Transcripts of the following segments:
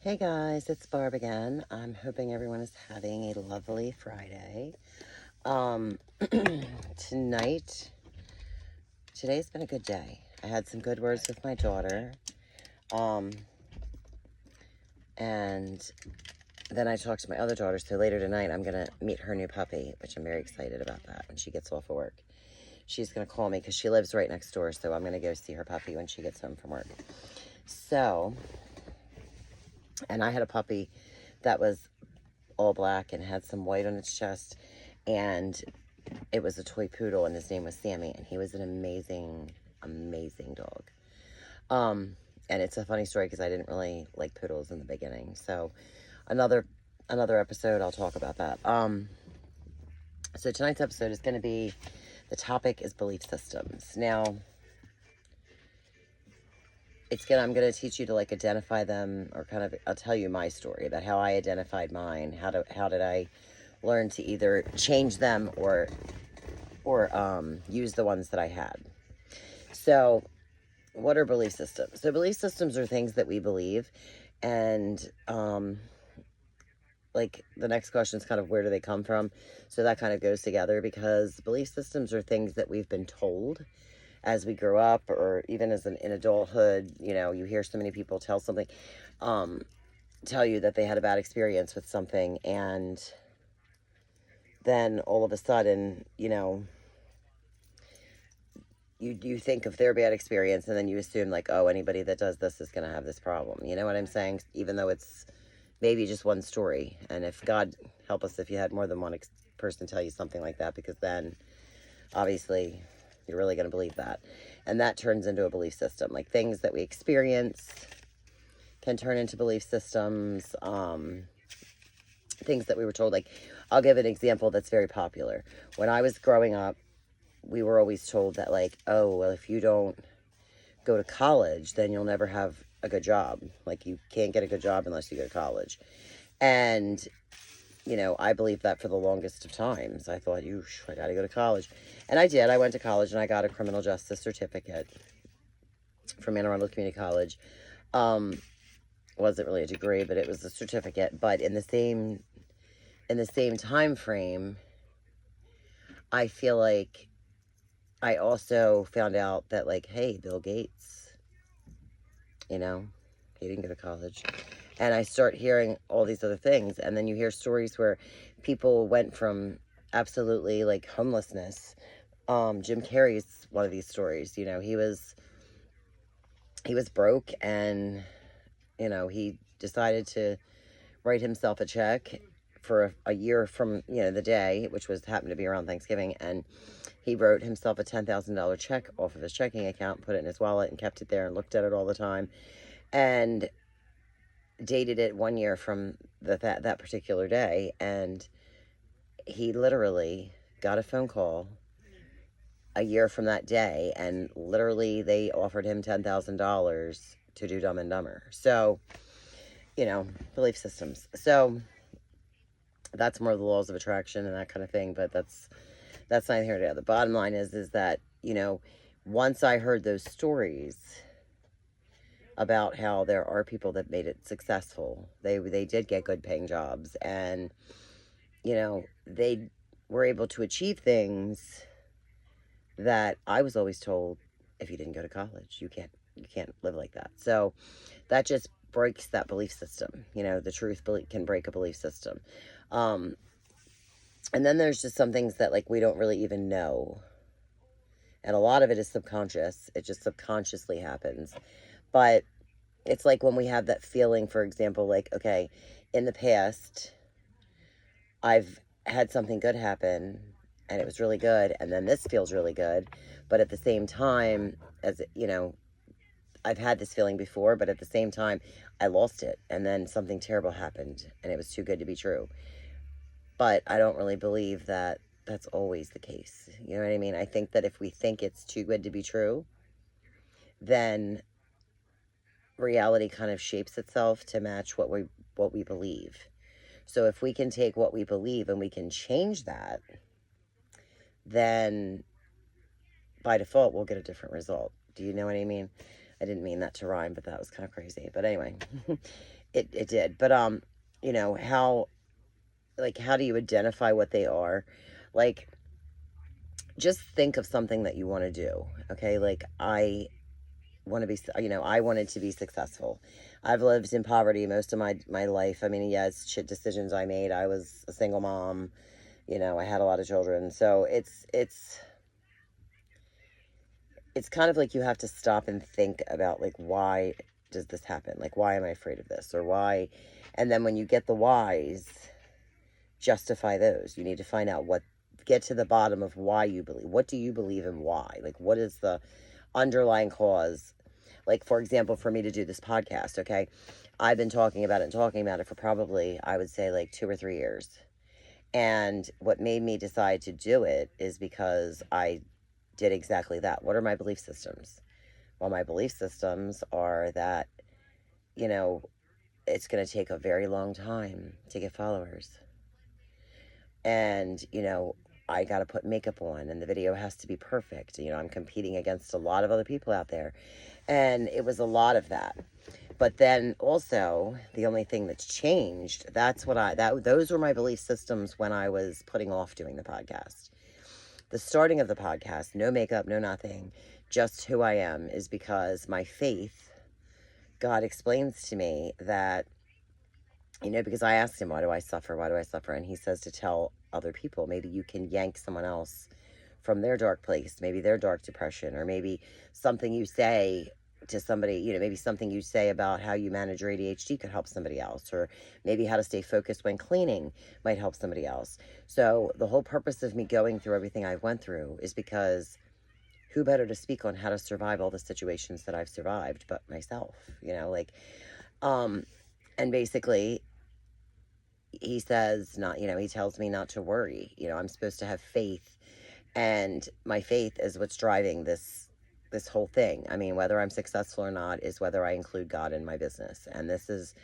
Hey guys, it's Barb again. I'm hoping everyone is having a lovely Friday. Um, tonight, today's been a good day. I had some good words with my daughter. Um, and then I talked to my other daughter, so later tonight I'm gonna meet her new puppy, which I'm very excited about that when she gets off of work. She's gonna call me because she lives right next door, so I'm gonna go see her puppy when she gets home from work. So, and I had a puppy that was all black and had some white on its chest, and it was a toy poodle, and his name was Sammy, and he was an amazing dog. And it's a funny story because I didn't really like poodles in the beginning, so another episode I'll talk about that. So tonight's episode is going to be, the topic is belief systems. Now, I'm going to teach you to like identify them, or kind of, I'll tell you my story about how I identified mine. How did I learn to either change them or use the ones that I had. So, what are belief systems? So, belief systems are things that we believe, and like the next question is kind of, where do they come from? So that kind of goes together, because belief systems are things that we've been told as we grow up, or even as in adulthood. You know, you hear so many people tell you that they had a bad experience with something, and then all of a sudden, you think of their bad experience, and then you assume like, oh, anybody that does this is going to have this problem. You know what I'm saying? Even though it's maybe just one story. And if God help us if you had more than one person tell you something like that, because then obviously you're really going to believe that. And that turns into a belief system. Like, things that we experience can turn into belief systems. Things that we were told, like, I'll give an example that's very popular. When I was growing up, we were always told that, like, oh, well, if you don't go to college, then you'll never have a good job. Like, you can't get a good job unless you go to college. And, I believed that for the longest of times. I thought, I got to go to college. And I did. I went to college, and I got a criminal justice certificate from Anne Arundel Community College. Wasn't really a degree, but it was a certificate. But in the same time frame, I feel like I also found out that, like, hey, Bill Gates, he didn't go to college. And I start hearing all these other things. And then you hear stories where people went from absolutely, like, homelessness. Jim Carrey's one of these stories. He was broke, and, he decided to write himself a check for a year from, the day, which happened to be around Thanksgiving. And he wrote himself a $10,000 check off of his checking account, put it in his wallet, and kept it there, and looked at it all the time, and dated it 1 year from that particular day. And he literally got a phone call a year from that day, and literally they offered him $10,000 to do Dumb and Dumber. So, belief systems. So that's more of the laws of attraction and that kind of thing, but that's neither here nor there. The bottom line is that, once I heard those stories about how there are people that made it successful, they did get good paying jobs, and, they were able to achieve things that I was always told, if you didn't go to college, you can't live like that. So that just breaks that belief system. The truth can break a belief system. And then there's just some things that, like, we don't really even know. And a lot of it is subconscious. It just subconsciously happens. But it's like when we have that feeling, for example, like, okay, in the past, I've had something good happen, and it was really good, and then this feels really good. But at the same time, I've had this feeling before, but at the same time, I lost it, and then something terrible happened, and it was too good to be true. But I don't really believe that that's always the case. You know what I mean? I think that if we think it's too good to be true, then reality kind of shapes itself to match what we believe. So if we can take what we believe and we can change that, then by default we'll get a different result. Do you know what I mean? I didn't mean that to rhyme, but that was kind of crazy. But anyway, it did. But you know, how do you identify what they are? Like, just think of something that you want to do. Okay, like I want to be, I wanted to be successful. I've lived in poverty most of my life. I mean, yeah, it's shit decisions I made. I was a single mom. I had a lot of children. So it's kind of like you have to stop and think about, like, why does this happen? Like, why am I afraid of this? Or why? And then when you get the whys, justify those. You need to find out get to the bottom of why you believe. What do you believe and why? Like, what is the underlying cause? Like, for example, for me to do this podcast, okay? I've been talking about it for probably, I would say, like 2 or 3 years. And what made me decide to do it is because I did exactly that. What are my belief systems? Well, my belief systems are that, it's going to take a very long time to get followers. And, I got to put makeup on and the video has to be perfect. I'm competing against a lot of other people out there. And it was a lot of that. But then also, the only thing that's changed, those were my belief systems when I was putting off doing the podcast. The starting of the podcast, no makeup, no nothing, just who I am, is because my faith, God explains to me that, because I asked him, why do I suffer? Why do I suffer? And he says to tell other people, maybe you can yank someone else from their dark place, maybe their dark depression, or maybe something you say to somebody, maybe something you say about how you manage your ADHD could help somebody else, or maybe how to stay focused when cleaning might help somebody else. So the whole purpose of me going through everything I went through is because who better to speak on how to survive all the situations that I've survived but myself, and basically he says he tells me not to worry. I'm supposed to have faith, and my faith is what's driving this whole thing. I mean, whether I'm successful or not is whether I include God in my business. And this is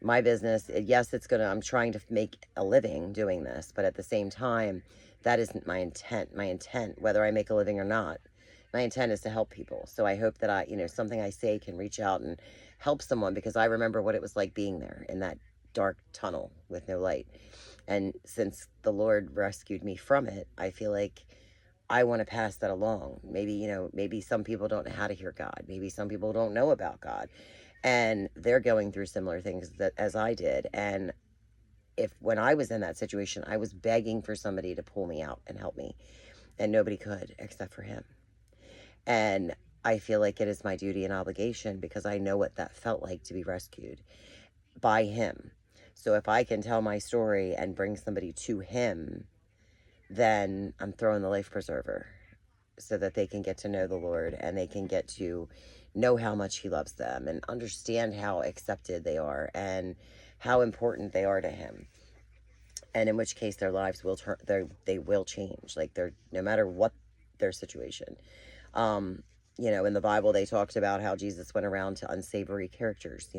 my business. Yes, I'm trying to make a living doing this, but at the same time, that isn't my intent. My intent, whether I make a living or not, my intent is to help people. So I hope that something I say can reach out and help someone, because I remember what it was like being there in that dark tunnel with no light. And since the Lord rescued me from it, I feel like I want to pass that along. Maybe some people don't know how to hear God. Maybe some people don't know about God, and they're going through similar things as I did. And when I was in that situation, I was begging for somebody to pull me out and help me, and nobody could except for him. And I feel like it is my duty and obligation, because I know what that felt like to be rescued by him. So if I can tell my story and bring somebody to him, then I'm throwing the life preserver so that they can get to know the Lord, and they can get to know how much he loves them and understand how accepted they are and how important they are to him. And in which case their lives will they will change. Like, no matter what their situation. In the Bible, they talked about how Jesus went around to unsavory characters,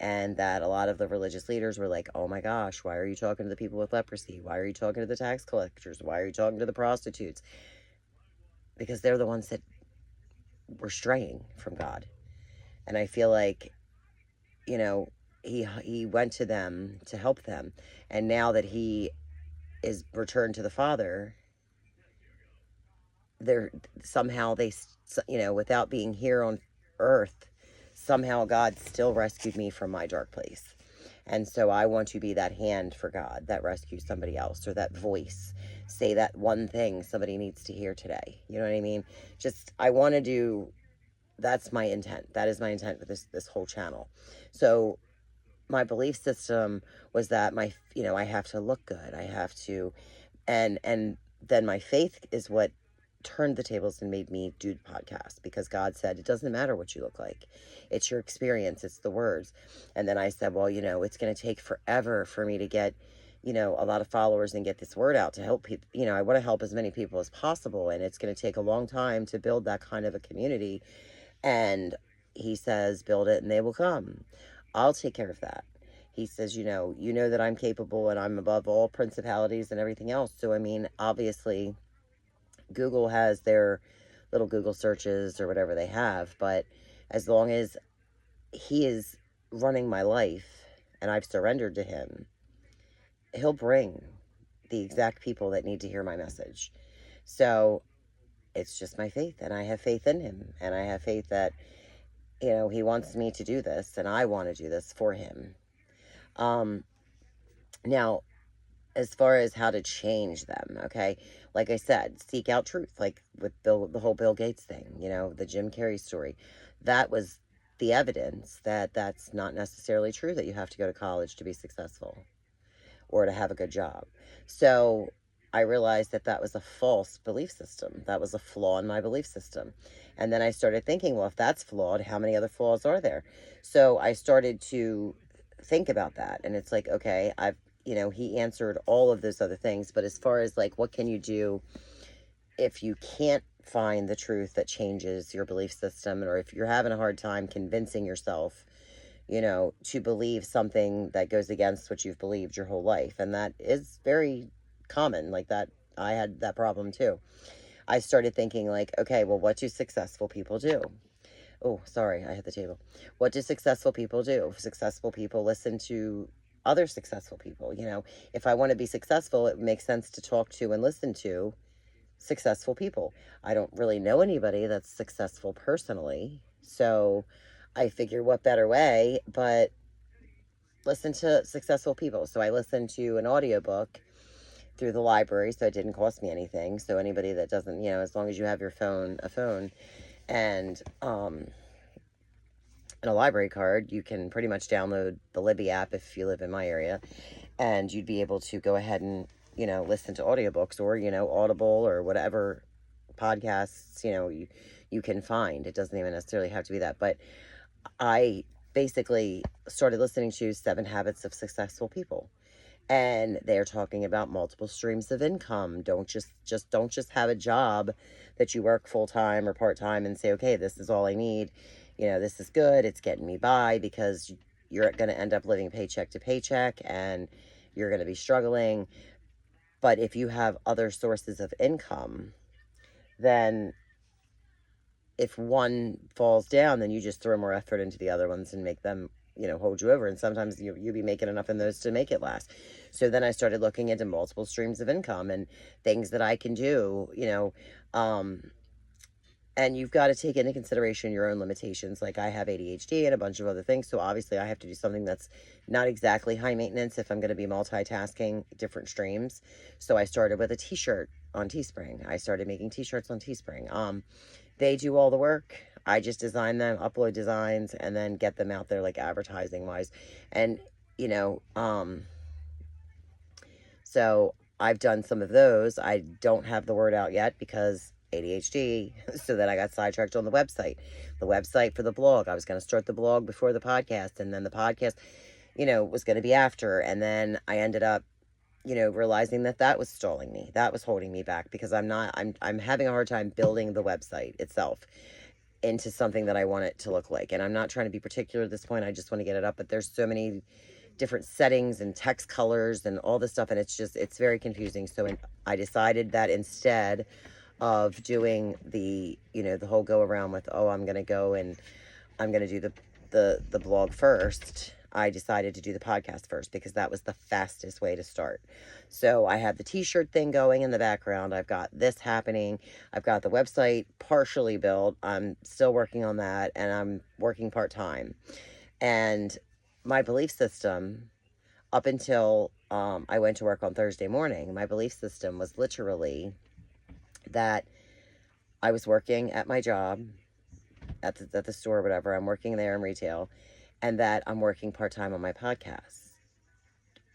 and that a lot of the religious leaders were like, oh my gosh, why are you talking to the people with leprosy? Why are you talking to the tax collectors? Why are you talking to the prostitutes? Because they're the ones that were straying from God. And I feel like, he went to them to help them. And now that he is returned to the Father, without being here on earth, somehow God still rescued me from my dark place. And so I want to be that hand for God that rescues somebody else, or that voice. Say that one thing somebody needs to hear today. You know what I mean? I want to do, that's my intent. That is my intent with this whole channel. So my belief system was that I have to look good. I have to, and then my faith is what turned the tables and made me do the podcast, because God said, it doesn't matter what you look like. It's your experience. It's the words. And then I said, well, it's going to take forever for me to get, a lot of followers and get this word out to help people. I want to help as many people as possible. And it's going to take a long time to build that kind of a community. And he says, build it and they will come. I'll take care of that. He says, you know that I'm capable and I'm above all principalities and everything else. So, I mean, obviously, Google has their little Google searches or whatever they have, but as long as he is running my life and I've surrendered to him, he'll bring the exact people that need to hear my message. So it's just my faith, and I have faith in him, and I have faith that, he wants me to do this, and I want to do this for him. Now, as far as how to change them, okay, like I said, seek out truth, like with the whole Bill Gates thing, the Jim Carrey story. That was the evidence that that's not necessarily true, that you have to go to college to be successful or to have a good job. So I realized that that was a false belief system. That was a flaw in my belief system. And then I started thinking, well, if that's flawed, how many other flaws are there? So I started to think about that. And it's like, okay, he answered all of those other things. But as far as like, what can you do if you can't find the truth that changes your belief system, or if you're having a hard time convincing yourself, to believe something that goes against what you've believed your whole life? And that is very common. Like that, I had that problem too. I started thinking like, okay, well, what do successful people do? Oh, sorry, I hit the table. What do successful people do? Successful people listen to other successful people. If I want to be successful, it makes sense to talk to and listen to successful people. I don't really know anybody that's successful personally, so I figure what better way but listen to successful people. So I listened to an audiobook through the library, so it didn't cost me anything. So anybody that doesn't, as long as you have a phone and a library card, you can pretty much download the Libby app if you live in my area, and you'd be able to go ahead and listen to audiobooks, or Audible, or whatever podcasts you can find. It doesn't even necessarily have to be that, but I basically started listening to 7 Habits of Successful People, and they're talking about multiple streams of income. Don't just have a job that you work full-time or part-time and say, okay, this is all I need, this is good, it's getting me by, because you're going to end up living paycheck to paycheck and you're going to be struggling. But if you have other sources of income, then if one falls down, then you just throw more effort into the other ones and make them, hold you over. And sometimes you'll be making enough in those to make it last. So then I started looking into multiple streams of income and things that I can do, and you've got to take into consideration your own limitations. Like I have ADHD and a bunch of other things. So obviously I have to do something that's not exactly high maintenance if I'm going to be multitasking different streams. So I started with a t-shirt on Teespring. I started making t-shirts on Teespring. They do all the work. I just design them, upload designs, and then get them out there like advertising wise. And, so I've done some of those. I don't have the word out yet because ADHD. So then I got sidetracked on the website for the blog. I was going to start the blog before the podcast, and then the podcast, was going to be after. And then I ended up, realizing that was stalling me. That was holding me back, because I'm having a hard time building the website itself into something that I want it to look like. And I'm not trying to be particular at this point. I just want to get it up, but there's so many different settings and text colors and all this stuff, and it's very confusing. So I decided that instead of doing the whole go around with, I'm going to go and I'm going to do the blog first, I decided to do the podcast first, because that was the fastest way to start. So I have the t-shirt thing going in the background. I've got this happening. I've got the website partially built. I'm still working on that, and I'm working part-time. And my belief system, up until I went to work on Thursday morning, my belief system was literally that I was working at my job at the store, or whatever. I'm working there in retail, and that I'm working part-time on my podcast.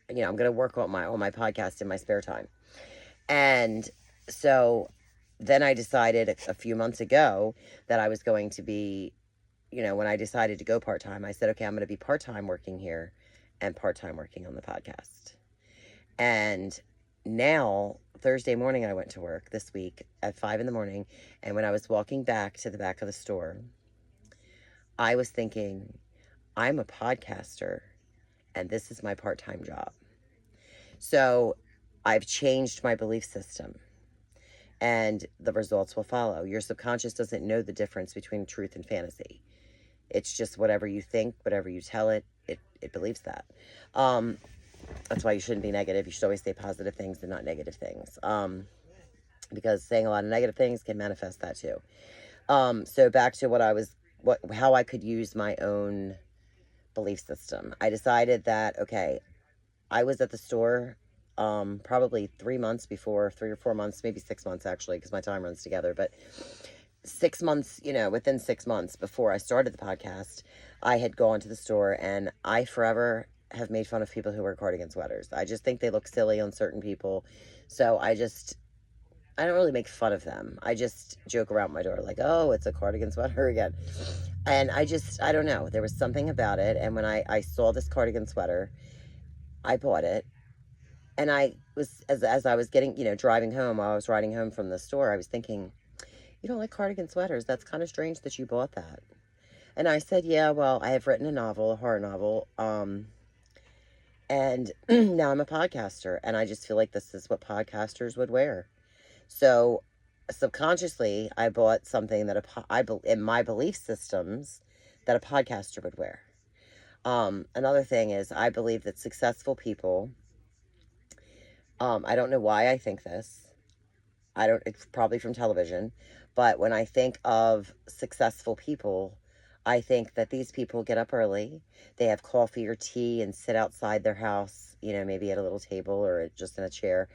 I'm going to work on my podcast in my spare time. And so then I decided a few months ago that I was going to be, when I decided to go part-time, I said, okay, I'm going to be part-time working here and part-time working on the podcast. And now, Thursday morning, I went to work this week at 5 a.m. And when I was walking back to the back of the store, I was thinking, I'm a podcaster and this is my part-time job. So I've changed my belief system, and the results will follow. Your subconscious doesn't know the difference between truth and fantasy. It's just whatever you think, whatever you tell it, it believes that. That's why you shouldn't be negative. You should always say positive things and not negative things. Because saying a lot of negative things can manifest that too. So back to how I could use my own belief system. I decided that, okay, I was at the store probably 3 months before, 3 or 4 months, maybe 6 months actually, because my time runs together. But 6 months, within 6 months before I started the podcast, I had gone to the store, and I forever have made fun of people who wear cardigan sweaters. I just think they look silly on certain people. So I don't really make fun of them. I just joke around my door like, oh, it's a cardigan sweater again. And I don't know. There was something about it. And when I saw this cardigan sweater, I bought it. And I was, as I was getting, driving home, while I was riding home from the store, I was thinking, you don't like cardigan sweaters? That's kind of strange that you bought that. And I said, yeah, well, I have written a novel, a horror novel. And now I'm a podcaster. And I just feel like this is what podcasters would wear. So subconsciously, I bought something that in my belief systems that a podcaster would wear. Another thing is, I believe that successful people, I don't know why I think this. It's probably from television, but when I think of successful people, I think that these people get up early, they have coffee or tea and sit outside their house, maybe at a little table or just in a chair,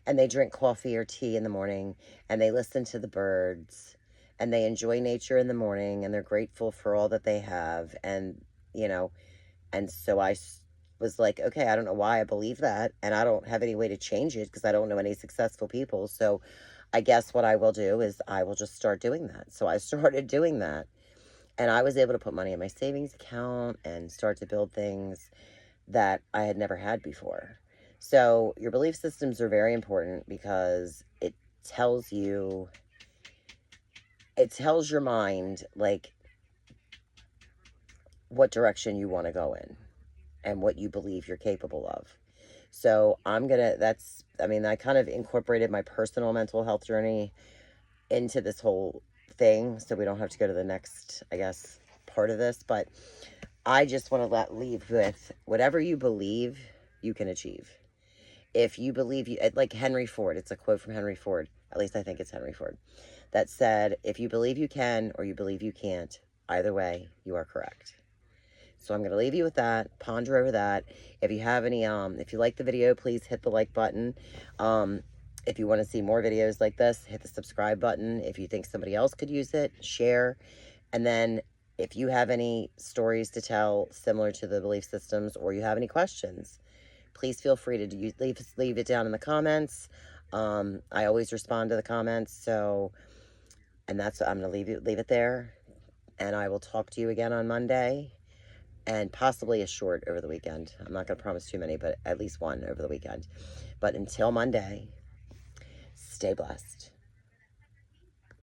and they drink coffee or tea in the morning, and they listen to the birds, and they enjoy nature in the morning, and they're grateful for all that they have. And and so I was like, okay, I don't know why I believe that, and I don't have any way to change it because I don't know any successful people. So I guess what I will do is I will just start doing that. So I started doing that, and I was able to put money in my savings account and start to build things that I had never had before. So your belief systems are very important because it tells your mind, like, what direction you want to go in and what you believe you're capable of. So I kind of incorporated my personal mental health journey into this whole thing, so we don't have to go to the next, I guess, part of this. But I just want to leave with, whatever you believe, you can achieve. If you believe like Henry Ford, it's a quote from Henry Ford, at least I think it's Henry Ford, that said, if you believe you can or you believe you can't, either way, you are correct. So I'm going to leave you with that. Ponder over that. If you have any, if you like the video, please hit the like button. If you want to see more videos like this, hit the subscribe button. If you think somebody else could use it, share. And then if you have any stories to tell similar to the belief systems, or you have any questions, please feel free to leave it down in the comments. I always respond to the comments. So, and I'm going to leave it there. And I will talk to you again on Monday. And possibly a short over the weekend. I'm not going to promise too many, but at least one over the weekend. But until Monday, stay blessed.